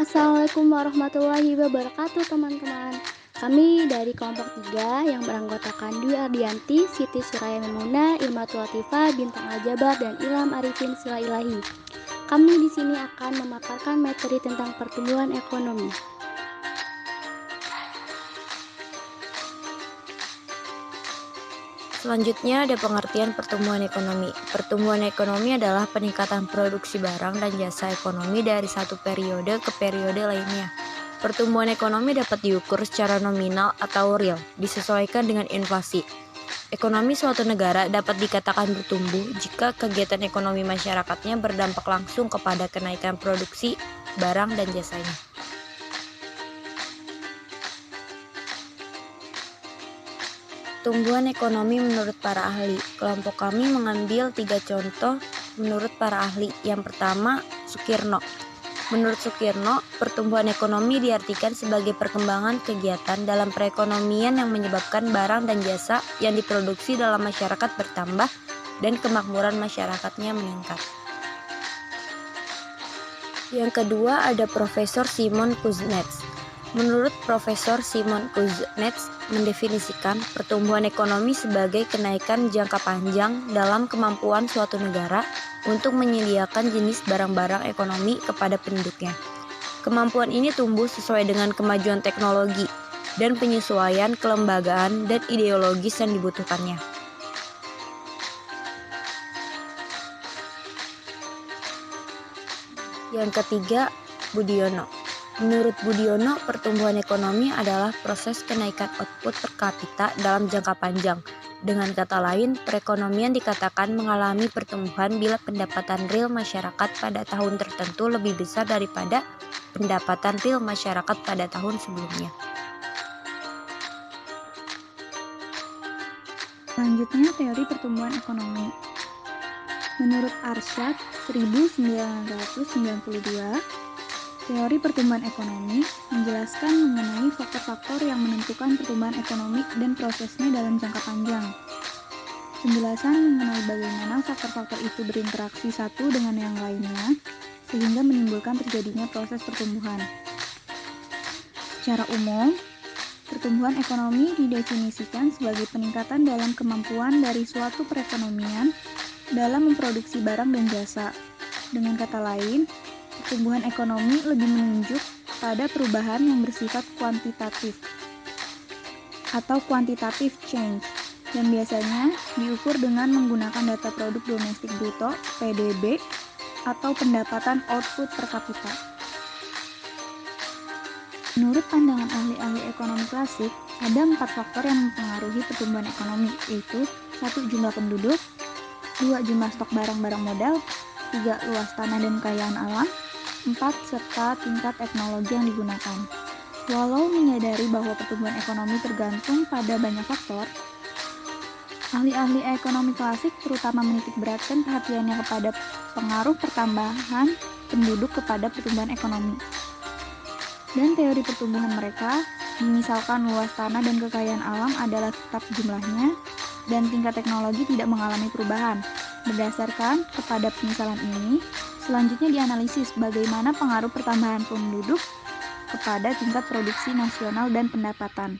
Assalamualaikum warahmatullahi wabarakatuh teman-teman. Kami dari kelompok 3 yang beranggotakan Dwi Ardianti, Siti Suraya Memuna, Ilmatul Latifah, Bintang Aljabar, dan Ilham Arifin Silailahi. Kami di sini akan memaparkan materi tentang pertumbuhan ekonomi. Selanjutnya ada pengertian pertumbuhan ekonomi. Pertumbuhan ekonomi adalah peningkatan produksi barang dan jasa ekonomi dari satu periode ke periode lainnya. Pertumbuhan ekonomi dapat diukur secara nominal atau real, disesuaikan dengan inflasi. Ekonomi suatu negara dapat dikatakan bertumbuh jika kegiatan ekonomi masyarakatnya berdampak langsung kepada kenaikan produksi barang dan jasanya. Pertumbuhan ekonomi menurut para ahli. Kelompok kami mengambil 3 contoh menurut para ahli. Yang pertama, Sukirno. Menurut Sukirno, pertumbuhan ekonomi diartikan sebagai perkembangan kegiatan dalam perekonomian yang menyebabkan barang dan jasa yang diproduksi dalam masyarakat bertambah dan kemakmuran masyarakatnya meningkat. Yang kedua ada Profesor Simon Kuznets. Menurut Profesor Simon Kuznets mendefinisikan pertumbuhan ekonomi sebagai kenaikan jangka panjang dalam kemampuan suatu negara untuk menyediakan jenis barang-barang ekonomi kepada penduduknya. Kemampuan ini tumbuh sesuai dengan kemajuan teknologi dan penyesuaian kelembagaan dan ideologis yang dibutuhkannya. Yang ketiga, Budiono. Menurut Budiono, pertumbuhan ekonomi adalah proses kenaikan output per kapita dalam jangka panjang. Dengan kata lain, perekonomian dikatakan mengalami pertumbuhan bila pendapatan real masyarakat pada tahun tertentu lebih besar daripada pendapatan real masyarakat pada tahun sebelumnya. Selanjutnya, teori pertumbuhan ekonomi. Menurut Arsyad 1992, teori pertumbuhan ekonomi menjelaskan mengenai faktor-faktor yang menentukan pertumbuhan ekonomi dan prosesnya dalam jangka panjang. Penjelasan mengenai bagaimana faktor-faktor itu berinteraksi satu dengan yang lainnya, sehingga menimbulkan terjadinya proses pertumbuhan. Secara umum, pertumbuhan ekonomi didefinisikan sebagai peningkatan dalam kemampuan dari suatu perekonomian dalam memproduksi barang dan jasa. Dengan kata lain, pertumbuhan ekonomi lebih menunjuk pada perubahan yang bersifat kuantitatif atau quantitative change yang biasanya diukur dengan menggunakan data produk domestik bruto (PDB) atau pendapatan output per kapita. Menurut pandangan ahli-ahli ekonomi klasik, ada 4 faktor yang mempengaruhi pertumbuhan ekonomi, yaitu 1. Jumlah penduduk, 2. Jumlah stok barang-barang modal, 3. Luas tanah dan kekayaan alam, 4. Serta tingkat teknologi yang digunakan. Walau menyadari bahwa pertumbuhan ekonomi tergantung pada banyak faktor, ahli-ahli ekonomi klasik terutama menitik beratkan perhatiannya kepada pengaruh pertambahan penduduk kepada pertumbuhan ekonomi. Dan teori pertumbuhan mereka, misalkan luas tanah dan kekayaan alam adalah tetap jumlahnya, dan tingkat teknologi tidak mengalami perubahan. Berdasarkan kepada pemisalan ini, selanjutnya dianalisis bagaimana pengaruh pertambahan penduduk kepada tingkat produksi nasional dan pendapatan.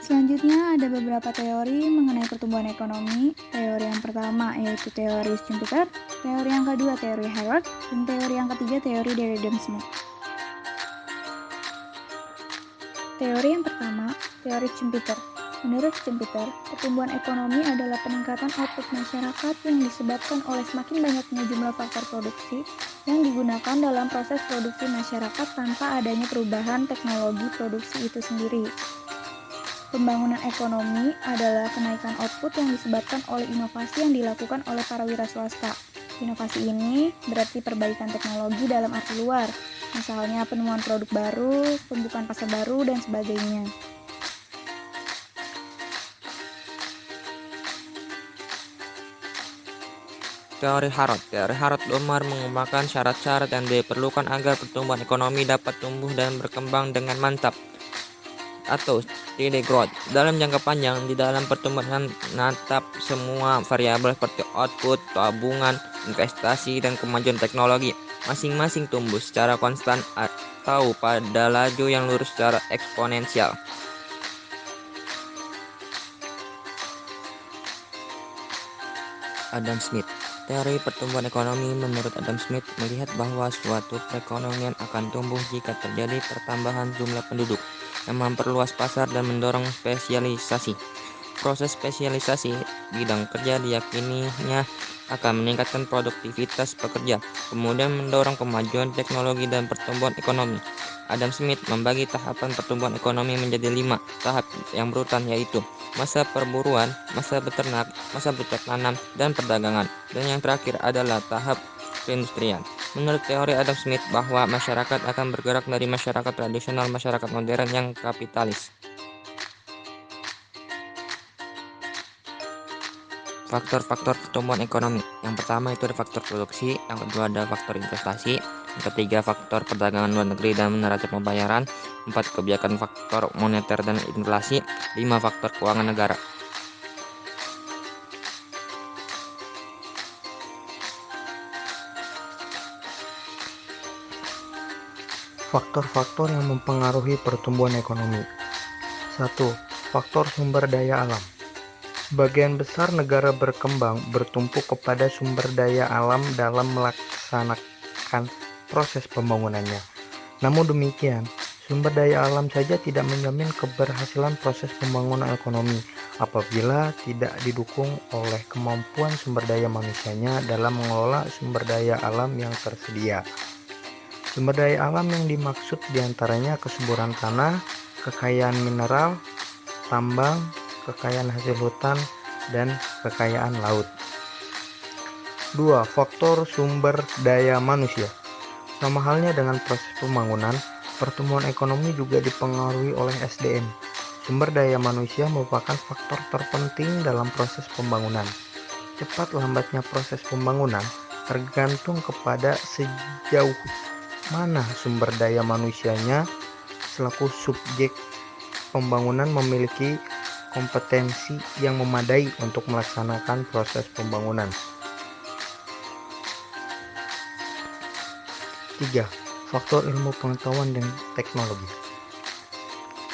Selanjutnya ada beberapa teori mengenai pertumbuhan ekonomi. Teori yang pertama yaitu teori Schumpeter, teori yang kedua teori Harrod, dan teori yang ketiga teori Adam-Smith. Teori yang pertama, teori Schumpeter. Menurut Schumpeter, pertumbuhan ekonomi adalah peningkatan output masyarakat yang disebabkan oleh semakin banyaknya jumlah faktor produksi yang digunakan dalam proses produksi masyarakat tanpa adanya perubahan teknologi produksi itu sendiri. Pembangunan ekonomi adalah kenaikan output yang disebabkan oleh inovasi yang dilakukan oleh para wira swasta. Inovasi ini berarti perbaikan teknologi dalam arti luar, misalnya penemuan produk baru, pembukaan pasar baru, dan sebagainya. Teori Harrod Domar mengembangkan syarat-syarat yang diperlukan agar pertumbuhan ekonomi dapat tumbuh dan berkembang dengan mantap atau steady growth dalam jangka panjang. Di dalam pertumbuhan menatap semua variabel seperti output, tabungan, investasi, dan kemajuan teknologi. masing-masing tumbuh secara konstan atau pada laju yang lurus secara eksponensial. Adam Smith. Teori pertumbuhan ekonomi menurut Adam Smith melihat bahwa suatu perekonomian akan tumbuh jika terjadi pertambahan jumlah penduduk yang memperluas pasar dan mendorong spesialisasi. Proses spesialisasi bidang kerja diyakininya akan meningkatkan produktivitas pekerja, kemudian mendorong kemajuan teknologi dan pertumbuhan ekonomi. Adam Smith membagi tahapan pertumbuhan ekonomi menjadi 5 tahap yang berurutan, yaitu masa perburuan, masa beternak, masa bercocok tanam, dan perdagangan. Dan yang terakhir adalah tahap perindustrian. Menurut teori Adam Smith bahwa masyarakat akan bergerak dari masyarakat tradisional masyarakat modern yang kapitalis. Faktor-faktor pertumbuhan ekonomi. Yang pertama itu ada faktor produksi, yang kedua ada faktor investasi, yang ketiga faktor perdagangan luar negeri dan neraca pembayaran, 4 kebijakan faktor moneter dan inflasi, 5 faktor keuangan negara. Faktor-faktor yang mempengaruhi pertumbuhan ekonomi. 1. Faktor sumber daya alam. Sebagian besar negara berkembang bertumpu kepada sumber daya alam dalam melaksanakan proses pembangunannya. Namun demikian, sumber daya alam saja tidak menjamin keberhasilan proses pembangunan ekonomi apabila tidak didukung oleh kemampuan sumber daya manusianya dalam mengelola sumber daya alam yang tersedia. Sumber daya alam yang dimaksud diantaranya kesuburan tanah, kekayaan mineral, tambang, kekayaan hasil hutan, dan kekayaan laut. 2. Faktor sumber daya manusia. Sama halnya dengan proses pembangunan, pertumbuhan ekonomi juga dipengaruhi oleh SDM. Sumber daya manusia merupakan faktor terpenting dalam proses pembangunan. Cepat lambatnya proses pembangunan tergantung kepada sejauh mana sumber daya manusianya selaku subjek pembangunan memiliki kompetensi yang memadai untuk melaksanakan proses pembangunan. 3. Faktor ilmu pengetahuan dan teknologi.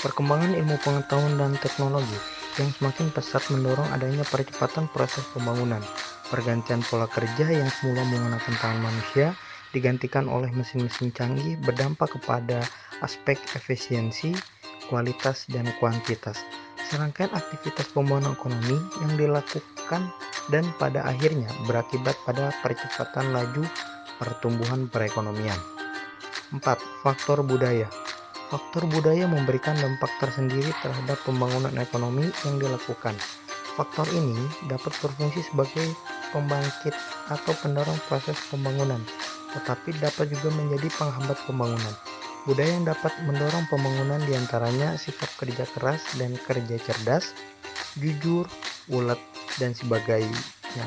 Perkembangan ilmu pengetahuan dan teknologi yang semakin pesat mendorong adanya percepatan proses pembangunan. Pergantian pola kerja yang semula menggunakan tangan manusia digantikan oleh mesin-mesin canggih berdampak kepada aspek efisiensi, kualitas, dan kuantitas. Serangkaian aktivitas pembangunan ekonomi yang dilakukan dan pada akhirnya berakibat pada percepatan laju pertumbuhan perekonomian. 4. Faktor budaya. Faktor budaya memberikan dampak tersendiri terhadap pembangunan ekonomi yang dilakukan. Faktor ini dapat berfungsi sebagai pembangkit atau pendorong proses pembangunan, tetapi dapat juga menjadi penghambat pembangunan. Budaya yang dapat mendorong pembangunan diantaranya sikap kerja keras dan kerja cerdas, jujur, ulet, dan sebagainya.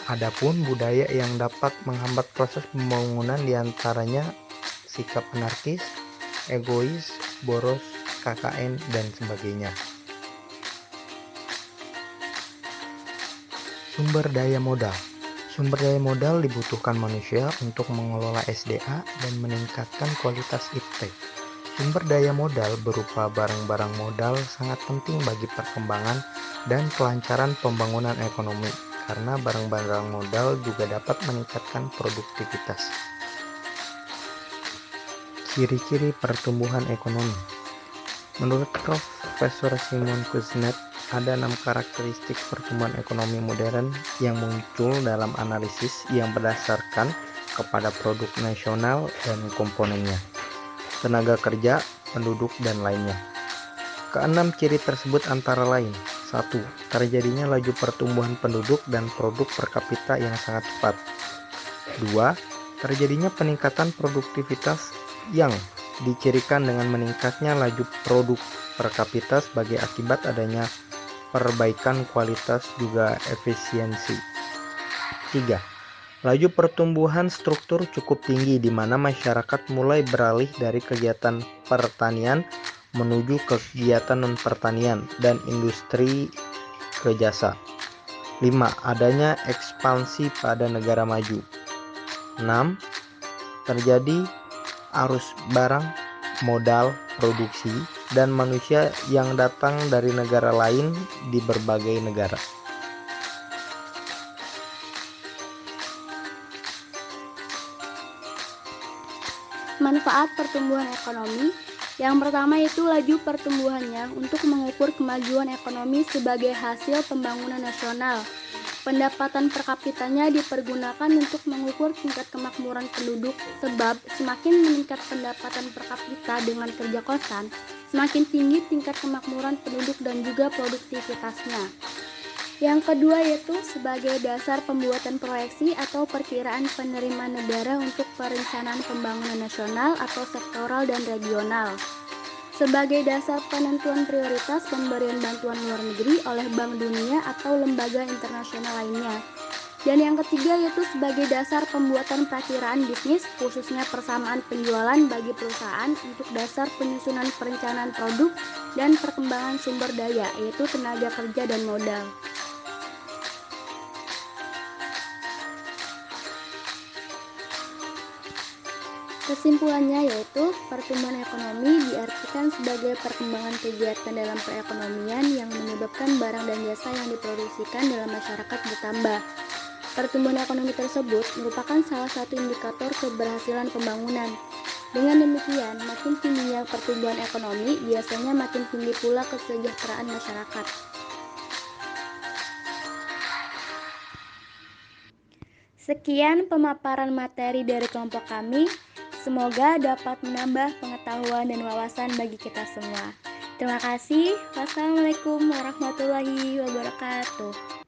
Adapun budaya yang dapat menghambat proses pembangunan diantaranya sikap anarkis, egois, boros, KKN, dan sebagainya. Sumber daya modal. Sumber daya modal dibutuhkan manusia untuk mengelola SDA dan meningkatkan kualitas iptek. Sumber daya modal berupa barang-barang modal sangat penting bagi perkembangan dan kelancaran pembangunan ekonomi, karena barang-barang modal juga dapat meningkatkan produktivitas. Ciri-ciri pertumbuhan ekonomi. Menurut Profesor Simon Kuznets, ada 6 karakteristik pertumbuhan ekonomi modern yang muncul dalam analisis yang berdasarkan kepada produk nasional dan komponennya, tenaga kerja, penduduk, dan lainnya. Keenam ciri tersebut antara lain: 1. Terjadinya laju pertumbuhan penduduk dan produk per kapita yang sangat cepat. 2. Terjadinya peningkatan produktivitas yang dicirikan dengan meningkatnya laju produk per kapita sebagai akibat adanya perbaikan kualitas juga efisiensi. 3. Laju pertumbuhan struktur cukup tinggi di mana masyarakat mulai beralih dari kegiatan pertanian menuju ke kegiatan non-pertanian dan industri ke jasa. 5. Adanya ekspansi pada negara maju. 6. terjadi arus barang, modal, produksi, dan manusia yang datang dari negara lain di berbagai negara. Manfaat pertumbuhan ekonomi. Yang pertama itu laju pertumbuhannya untuk mengukur kemajuan ekonomi sebagai hasil pembangunan nasional. Pendapatan per kapitanya dipergunakan untuk mengukur tingkat kemakmuran penduduk, sebab semakin meningkat pendapatan per kapita dengan kerja konstan, semakin tinggi tingkat kemakmuran penduduk dan juga produktivitasnya. Yang kedua yaitu sebagai dasar pembuatan proyeksi atau perkiraan penerimaan negara untuk perencanaan pembangunan nasional atau sektoral dan regional. Sebagai dasar penentuan prioritas pemberian bantuan luar negeri oleh Bank Dunia atau lembaga internasional lainnya. Dan yang ketiga yaitu sebagai dasar pembuatan perakiraan bisnis, khususnya persamaan penjualan bagi perusahaan untuk dasar penyusunan perencanaan produk dan perkembangan sumber daya, yaitu tenaga kerja dan modal. Kesimpulannya yaitu pertumbuhan ekonomi diartikan sebagai perkembangan kegiatan dalam perekonomian yang menyebabkan barang dan jasa yang diproduksikan dalam masyarakat bertambah. Pertumbuhan ekonomi tersebut merupakan salah satu indikator keberhasilan pembangunan. Dengan demikian, makin tingginya pertumbuhan ekonomi, biasanya makin tinggi pula kesejahteraan masyarakat. Sekian pemaparan materi dari kelompok kami. Semoga dapat menambah pengetahuan dan wawasan bagi kita semua. Terima kasih. Wassalamualaikum warahmatullahi wabarakatuh.